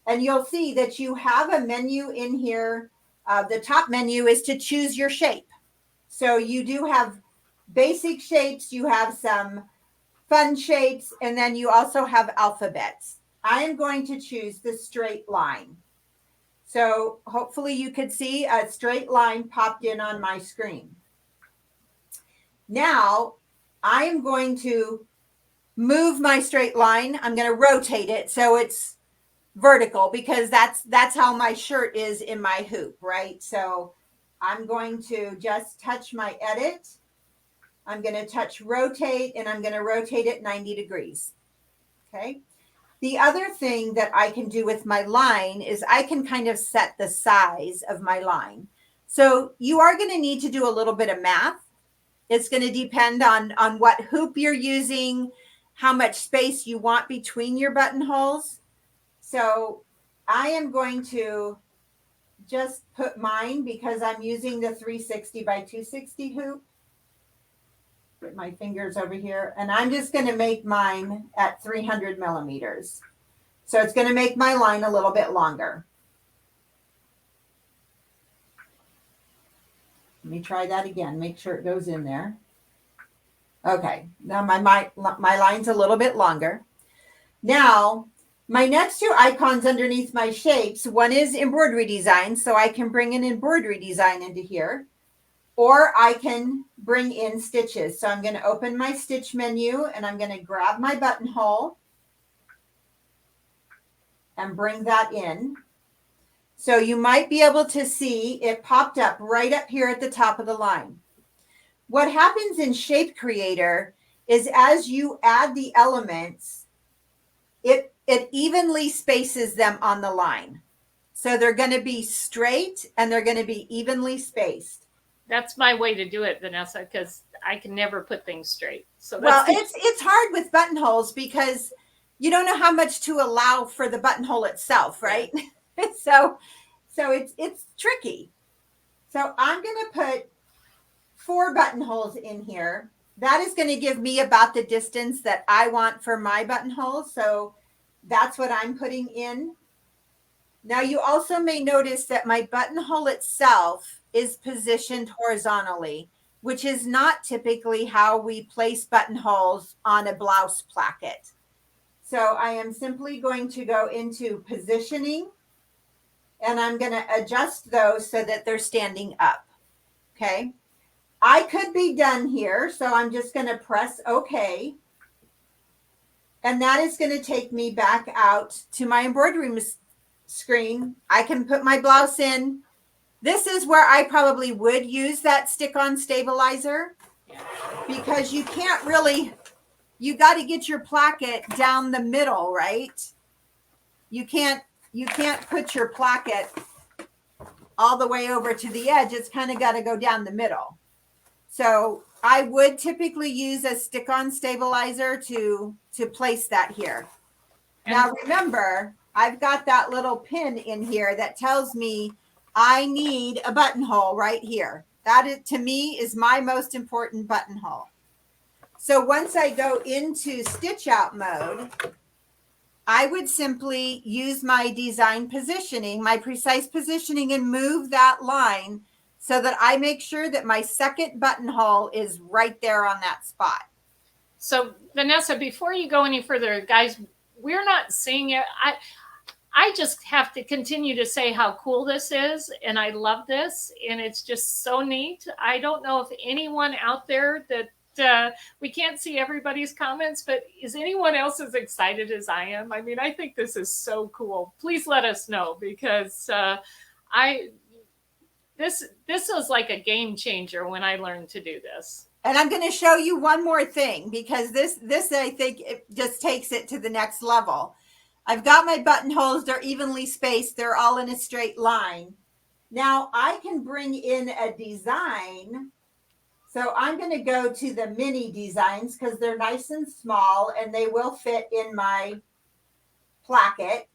And you'll see that you have a menu in here. The top menu is to choose your shape. So you do have basic shapes, you have some fun shapes, and then you also have alphabets. I am going to choose the straight line. So hopefully you could see a straight line popped in on my screen. Now I am going to move my straight line. I'm going to rotate it so it's vertical, because that's how my shirt is in my hoop, right? So I'm going to just touch my edit. I'm going to touch rotate, and I'm going to rotate it 90 degrees. Okay. The other thing that I can do with my line is I can kind of set the size of my line. So you are going to need to do a little bit of math. It's going to depend on what hoop you're using, how much space you want between your buttonholes. So I am going to just put mine, because I'm using the 360 by 260 hoop. Put my fingers over here, and I'm just going to make mine at 300 millimeters. So it's going to make my line a little bit longer. Let me try that again. Make sure it goes in there. Okay, now my line's a little bit longer. Now, my next two icons underneath my shapes, one is embroidery design, so I can bring an embroidery design into here, or I can bring in stitches. So I'm going to open my stitch menu, and I'm going to grab my buttonhole and bring that in. So you might be able to see it popped up right up here at the top of the line. What happens in Shape Creator is as you add the elements, it evenly spaces them on the line. So they're going to be straight, and they're going to be evenly spaced. That's my way to do it, Vanessa, because I can never put things straight. So that's it's hard with buttonholes, because you don't know how much to allow for the buttonhole itself, right? so it's tricky. So I'm going to put 4 buttonholes in here. That is going to give me about the distance that I want for my buttonhole. So that's what I'm putting in. Now you also may notice that my buttonhole itself is positioned horizontally, which is not typically how we place buttonholes on a blouse placket. So I am simply going to go into positioning, and I'm going to adjust those so that they're standing up. Okay. I could be done here, so I'm just going to press OK. And that is going to take me back out to my embroidery screen. I can put my blouse in. This is where I probably would use that stick-on stabilizer, because you can't really, you got to get your placket down the middle, right? You can't put your placket all the way over to the edge. It's kind of got to go down the middle. So I would typically use a stick-on stabilizer to place that here. Now remember, I've got that little pin in here that tells me I need a buttonhole right here. That is, to me, is my most important buttonhole. So once I go into stitch out mode, I would simply use my design positioning, my precise positioning, and move that line so that I make sure that my second buttonhole is right there on that spot. So Vanessa, before you go any further, guys, we're not seeing it. I just have to continue to say how cool this is, and I love this, and it's just so neat. I don't know if anyone out there that we can't see everybody's comments, but is anyone else as excited as I am? I mean, I think this is so cool. Please let us know, because I this was like a game changer when I learned to do this. And I'm going to show you one more thing, because this I think it just takes it to the next level. I've got my buttonholes. They're evenly spaced. They're all in a straight line. Now I can bring in a design. So I'm going to go to the mini designs because they're nice and small and they will fit in my placket.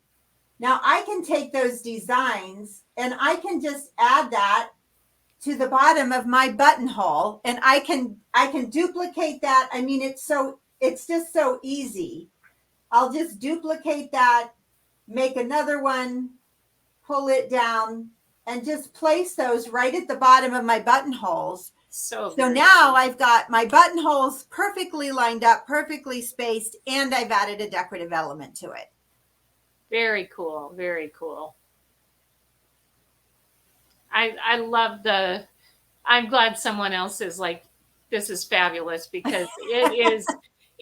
Now I can take those designs and I can just add that to the bottom of my buttonhole, and I can duplicate that. I mean, it's just so easy. I'll just duplicate that, make another one, pull it down, and just place those right at the bottom of my buttonholes. So now I've got my buttonholes perfectly lined up, perfectly spaced, and I've added a decorative element to it. Very cool. Very cool. I love I'm glad someone else is like, this is fabulous, because it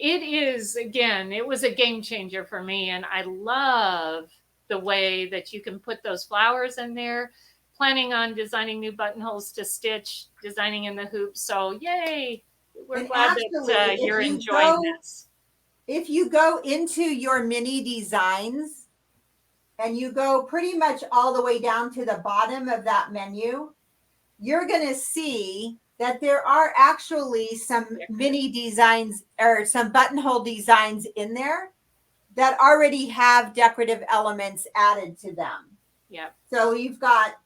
is, again, it was a game changer for me. And I love the way that you can put those flowers in there. Planning on designing new buttonholes to stitch, designing in the hoops. So yay. We're glad that you're enjoying this. If you go into your mini designs and you go pretty much all the way down to the bottom of that menu, you're going to see that there are actually some mini designs or some buttonhole designs in there that already have decorative elements added to them. Yeah. So you've got,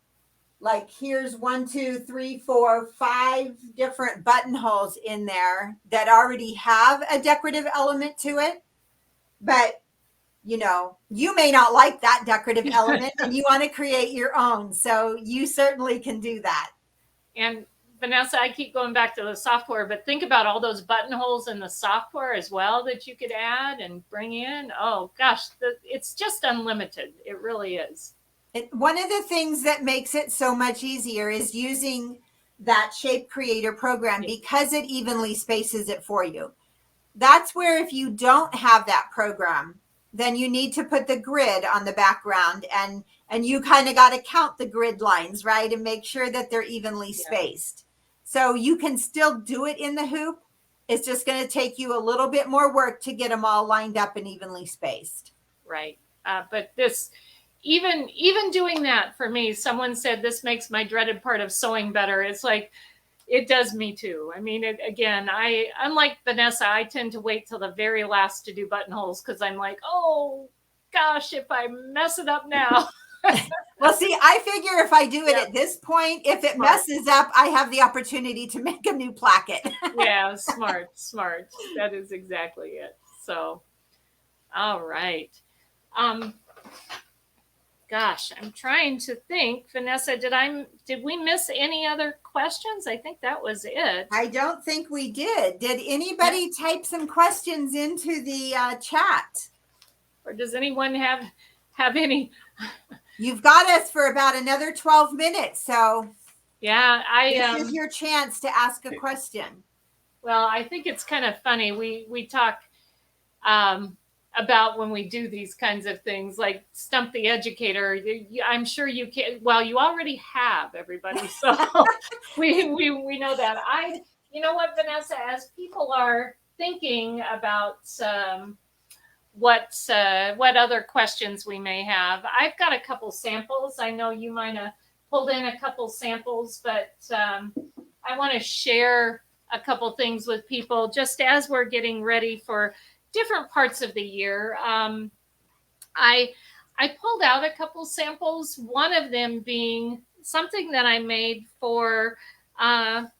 like, here's 1, 2, 3, 4, 5 different buttonholes in there that already have a decorative element to it. But, you know, you may not like that decorative element and you want to create your own. So you certainly can do that. And Vanessa, I keep going back to the software, but think about all those buttonholes in the software as well that you could add and bring in. Oh gosh, it's just unlimited. It really is. One of the things that makes it so much easier is using that Shape Creator program, because it evenly spaces it for you. That's where, if you don't have that program, then you need to put the grid on the background, and you kind of got to count the grid lines, right? And make sure that they're evenly spaced. So you can still do it in the hoop. It's just going to take you a little bit more work to get them all lined up and evenly spaced. Right. But this, even doing that for me, someone said this makes my dreaded part of sewing better. It's like, it does me too. I mean, again, unlike Vanessa, I tend to wait till the very last to do buttonholes because I'm like, oh gosh, if I mess it up now. Well, see, I figure if I do it at this point, if it messes up, I have the opportunity to make a new placket. Yeah, smart. That is exactly it. So, all right. Gosh, I'm trying to think. Vanessa, did we miss any other questions? I think that was it. I don't think we did. Did anybody type some questions into the chat? Or does anyone have any? You've got us for about another 12 minutes. So yeah, this is your chance to ask a question. Well, I think it's kind of funny. We talk about when we do these kinds of things, like Stump the Educator. I'm sure you can. Well, you already have, everybody. So we know that. You know what, Vanessa? As people are thinking about what other questions we may have, I've got a couple samples. I know you might have pulled in a couple samples, but I want to share a couple things with people just as we're getting ready for different parts of the year. I pulled out a couple samples, one of them being something that I made for the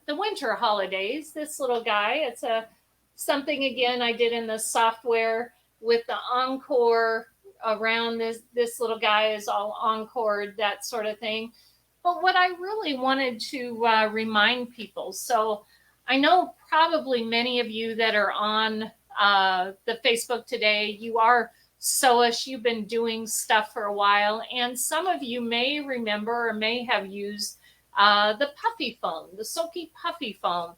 winter holidays. This little guy, it's something, again, I did in the software with the encore around this little guy is all encored, that sort of thing. But what I really wanted to remind people, so I know probably many of you that are on the Facebook today, you are sewish, you've been doing stuff for a while, and some of you may remember or may have used the puffy foam, the silky puffy foam.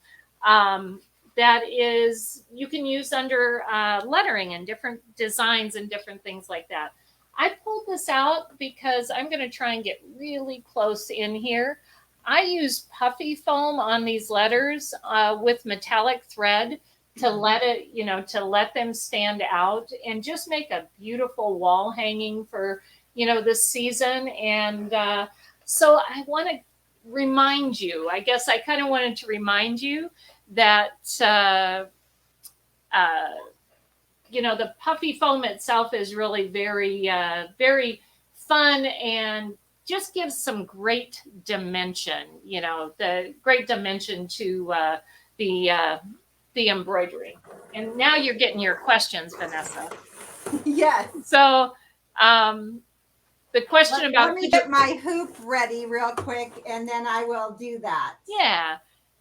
That is, you can use under lettering and different designs and different things like that. I pulled this out because I'm going to try and get really close in here. I use puffy foam on these letters with metallic thread to let it, to let them stand out and just make a beautiful wall hanging for, this season. And so I want to remind you, I guess I kind of wanted to remind you that, the puffy foam itself is really very, very fun and just gives some great dimension, the great dimension to the embroidery. And now you're getting your questions, Vanessa. Yes. So the question about, let me get my hoop ready real quick, and then I will do that. Yeah.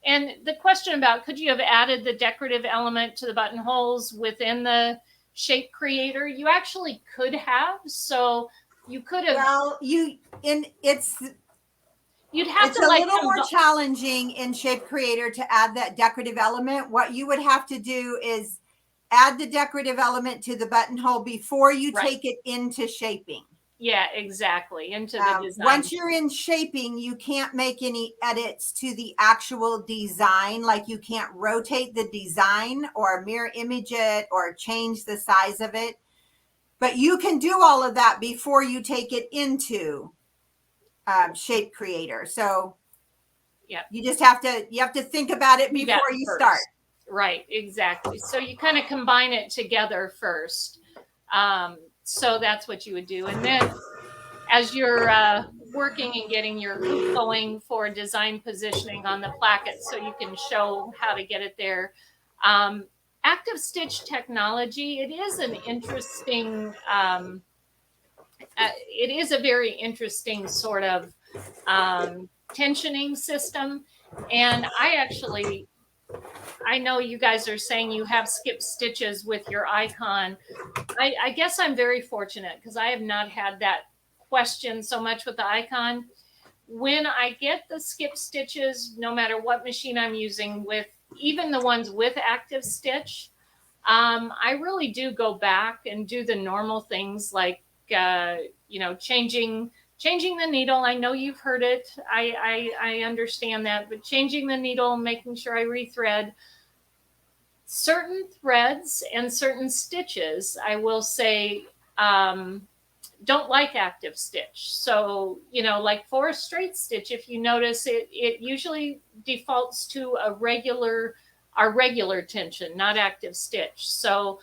And the question about, could you have added the decorative element to the buttonholes within the shape creator? You actually could have. So you could have. Well, you'd have to, a little more challenging in Shape Creator to add that decorative element. What you would have to do is add the decorative element to the buttonhole before you take it into shaping. Yeah, exactly. Into the design. Once you're in shaping, you can't make any edits to the actual design. Like you can't rotate the design or mirror image it or change the size of it. But you can do all of that before you take it into Shape Creator. So yeah, you have to think about it before you start. Right, exactly. So you kind of combine it together first. So that's what you would do. And then as you're working and getting your hoop going for design positioning on the placket, so you can show how to get it there. Active stitch technology, it is an interesting, it is a very interesting sort of tensioning system. And I know you guys are saying you have skip stitches with your icon. I guess I'm very fortunate because I have not had that question so much with the icon. When I get the skip stitches, no matter what machine I'm using, with even the ones with active stitch, I really do go back and do the normal things like changing the needle. I know you've heard it. I understand that, but changing the needle, making sure I rethread certain threads and certain stitches, I will say, don't like active stitch. So, like for a straight stitch, if you notice it usually defaults to our regular tension, not active stitch. So,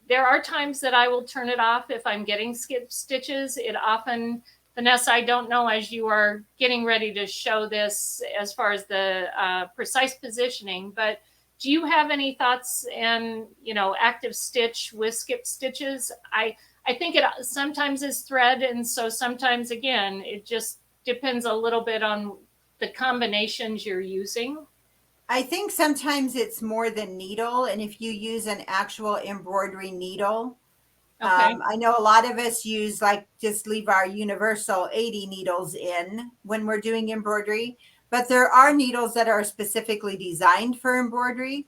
there are times that I will turn it off if I'm getting skip stitches. It often, Vanessa, I don't know, as you are getting ready to show this as far as the precise positioning, but do you have any thoughts and, active stitch with skip stitches? I think it sometimes is thread. And so sometimes, again, it just depends a little bit on the combinations you're using. I think sometimes it's more than needle. And if you use an actual embroidery needle, I know a lot of us use just leave our universal 80 needles in when we're doing embroidery, but there are needles that are specifically designed for embroidery.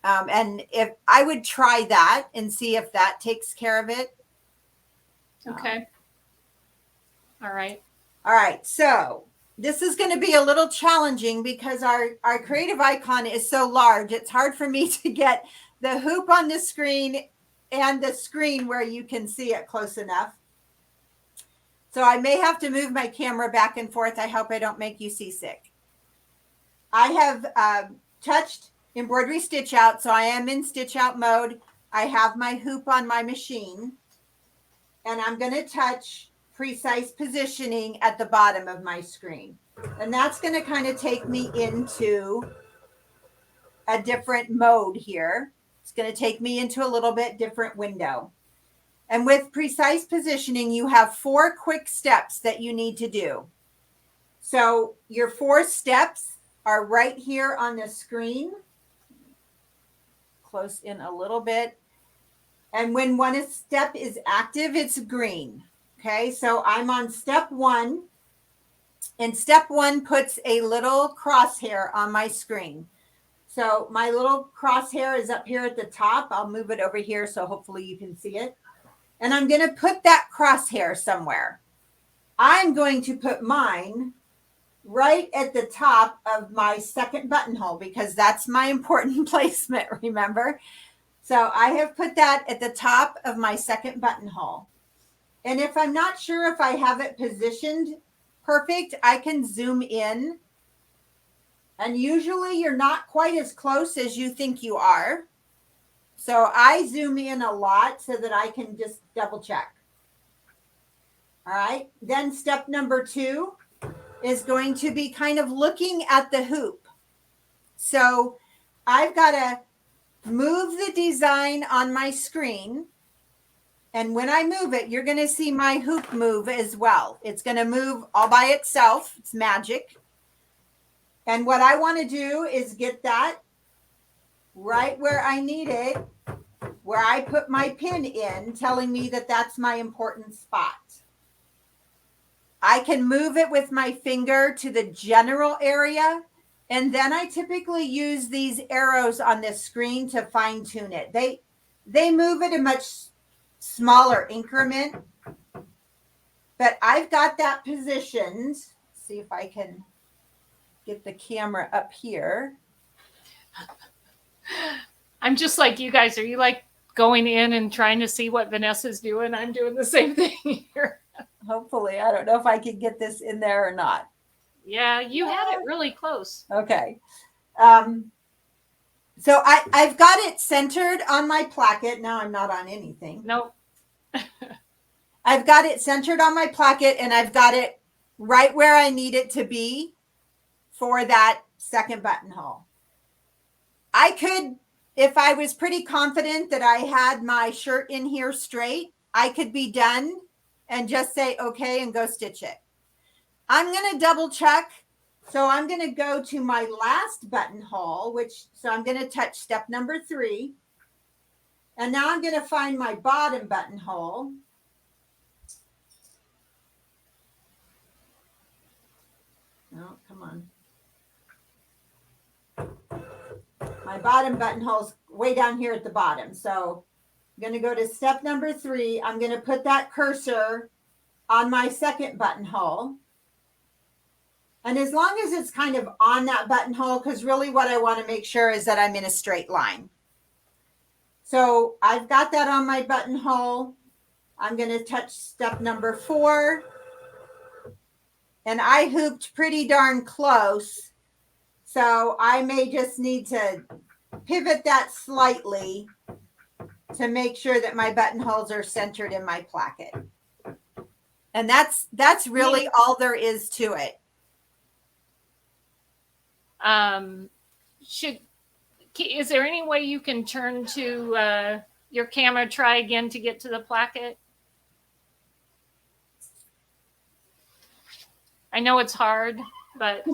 And if I would try that and see if that takes care of it. Okay. All right. All right. So this is going to be a little challenging because our creative icon is so large. It's hard for me to get the hoop on the screen and the screen where you can see it close enough. So I may have to move my camera back and forth. I hope I don't make you seasick. I have touched embroidery stitch out. So I am in stitch out mode. I have my hoop on my machine and I'm going to touch precise positioning at the bottom of my screen. And that's going to kind of take me into a different mode here. It's going to take me into a little bit different window. And with precise positioning, you have 4 quick steps that you need to do. So your 4 steps are right here on the screen. Close in a little bit. And when one step is active, it's green. Okay, so I'm on step 1. And step 1 puts a little crosshair on my screen. So my little crosshair is up here at the top. I'll move it over here so hopefully you can see it. And I'm going to put that crosshair somewhere. I'm going to put mine right at the top of my second buttonhole because that's my important placement, remember? So I have put that at the top of my second buttonhole. And if I'm not sure if I have it positioned perfect, I can zoom in. And usually you're not quite as close as you think you are. So I zoom in a lot so that I can just double check. All right. Then step number 2 is going to be kind of looking at the hoop. So I've got to move the design on my screen. And when I move it, you're going to see my hoop move as well. It's going to move all by itself. It's magic. And what I want to do is get that right where I need it, where I put my pin in, telling me that that's my important spot. I can move it with my finger to the general area. And then I typically use these arrows on this screen to fine tune it. They move at a much smaller increment, but I've got that positioned. Let's see if I can get the camera up here. I'm just like you guys. Are you like going in and trying to see what Vanessa's doing? I'm doing the same thing here. Hopefully, I don't know if I can get this in there or not. Yeah, you had it really close. Okay. So I've got it centered on my placket. Now I'm not on anything. Nope. I've got it centered on my placket and I've got it right where I need it to be for that second buttonhole. I could, if I was pretty confident that I had my shirt in here straight, I could be done and just say, okay, and go stitch it. I'm going to double check. So I'm going to go to my last buttonhole, so I'm going to touch step number 3. And now I'm going to find my bottom buttonhole. Oh, come on. My bottom buttonhole's way down here at the bottom. So I'm going to go to step number 3. I'm going to put that cursor on my second buttonhole. And as long as it's kind of on that buttonhole, because really what I want to make sure is that I'm in a straight line. So I've got that on my buttonhole. I'm going to touch step number 4. And I hooped pretty darn close. So I may just need to pivot that slightly to make sure that my buttonholes are centered in my placket. And that's really all there is to it. Is there any way you can turn to your camera, try again to get to the placket? I know it's hard, but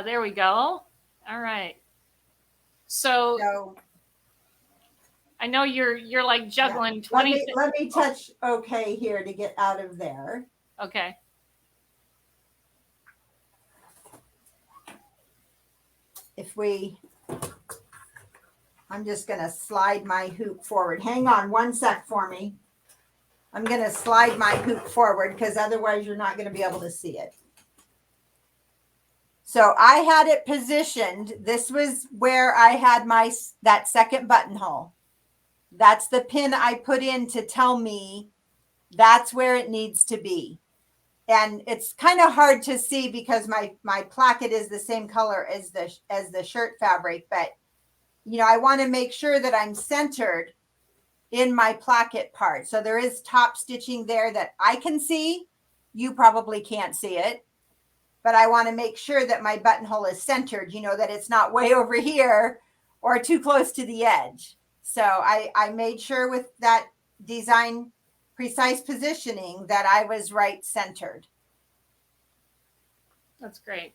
there we go. All right. So I know you're like juggling 20. Let me touch okay here to get out of there. Okay. I'm just going to slide my hoop forward. Hang on one sec for me. I'm going to slide my hoop forward because otherwise you're not going to be able to see it. So I had it positioned. This was where I had that second buttonhole. That's the pin I put in to tell me that's where it needs to be. And it's kind of hard to see because my placket is the same color as the shirt fabric. But, I want to make sure that I'm centered in my placket part. So there is top stitching there that I can see. You probably can't see it. But I want to make sure that my buttonhole is centered, that it's not way over here or too close to the edge. So I made sure with that design precise positioning that I was right centered. That's great.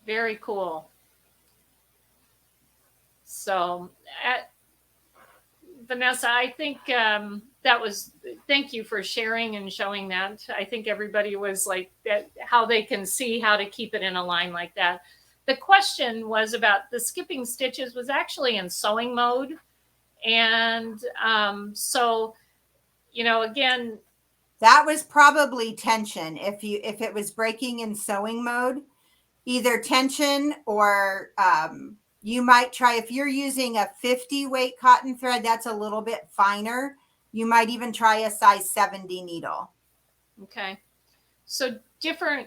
Very cool. So, Vanessa, I think thank you for sharing and showing that. I think everybody was like that, how they can see how to keep it in a line like that. The question was about the skipping stitches was actually in sewing mode. And so, again, that was probably tension. If it was breaking in sewing mode, either tension or you might try, if you're using a 50 weight cotton thread, that's a little bit finer. You might even try a size 70 needle. Okay. So different,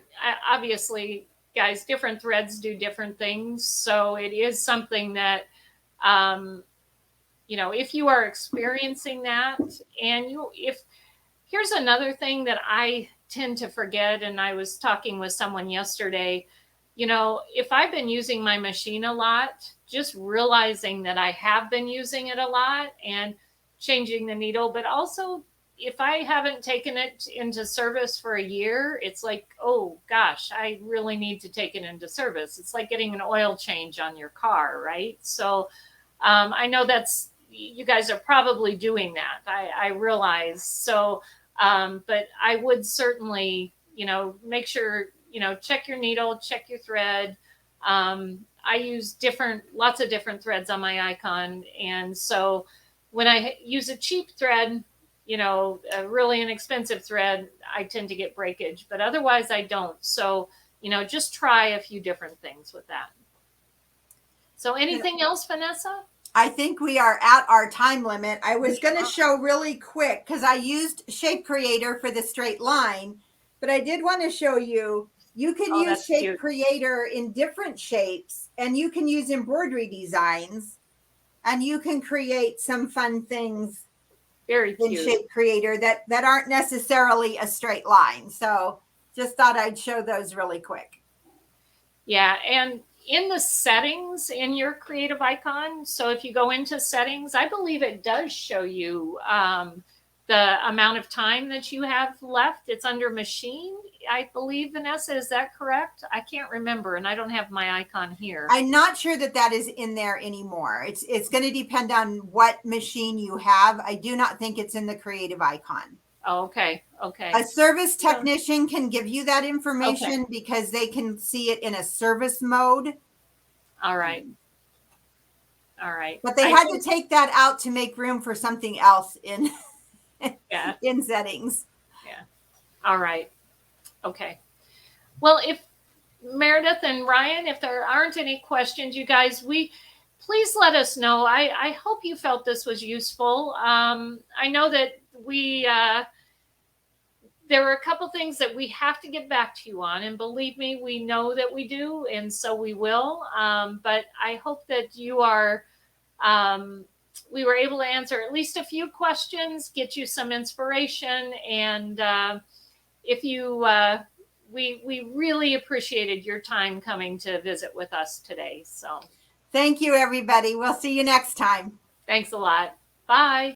obviously, guys, different threads do different things. So it is something that, if you are experiencing that, and here's another thing that I tend to forget, and I was talking with someone yesterday, if I've been using my machine a lot, just realizing that I have been using it a lot and changing the needle, but also if I haven't taken it into service for a year, it's like, oh gosh, I really need to take it into service. It's like getting an oil change on your car, right? So I know you guys are probably doing that. I realize. So, but I would certainly, make sure, check your needle, check your thread. I use lots of different threads on my icon. And so when I use a cheap thread, a really inexpensive thread, I tend to get breakage, but otherwise I don't. So, just try a few different things with that. So anything else, Vanessa? I think we are at our time limit. I was going to show really quick because I used Shape Creator for the straight line, but I did want to show you can use Shape cute. Creator in different shapes, and you can use embroidery designs, and you can create some fun things Very cute. in Shape Creator that aren't necessarily a straight line. So just thought I'd show those really quick. Yeah, and in the settings in your creative icon, so if you go into settings, I believe it does show you the amount of time that you have left. It's under machine, I believe, Vanessa. Is that correct? I can't remember, and I don't have my icon here. I'm not sure that is in there anymore. It's going to depend on what machine you have. I do not think it's in the creative icon. Oh, okay. Okay. A service technician can give you that information Okay. because they can see it in a service mode. All right. All right. But they had to take that out to make room for something else in in settings. Yeah. All right. Okay. Well, if Meredith and Ryan, if there aren't any questions, you guys, please let us know. I hope you felt this was useful. I know that there were a couple things that we have to get back to you on, and believe me, we know that we do, and so we will. But I hope that we were able to answer at least a few questions, get you some inspiration, and we really appreciated your time coming to visit with us today. So thank you, everybody. We'll see you next time. Thanks a lot. Bye.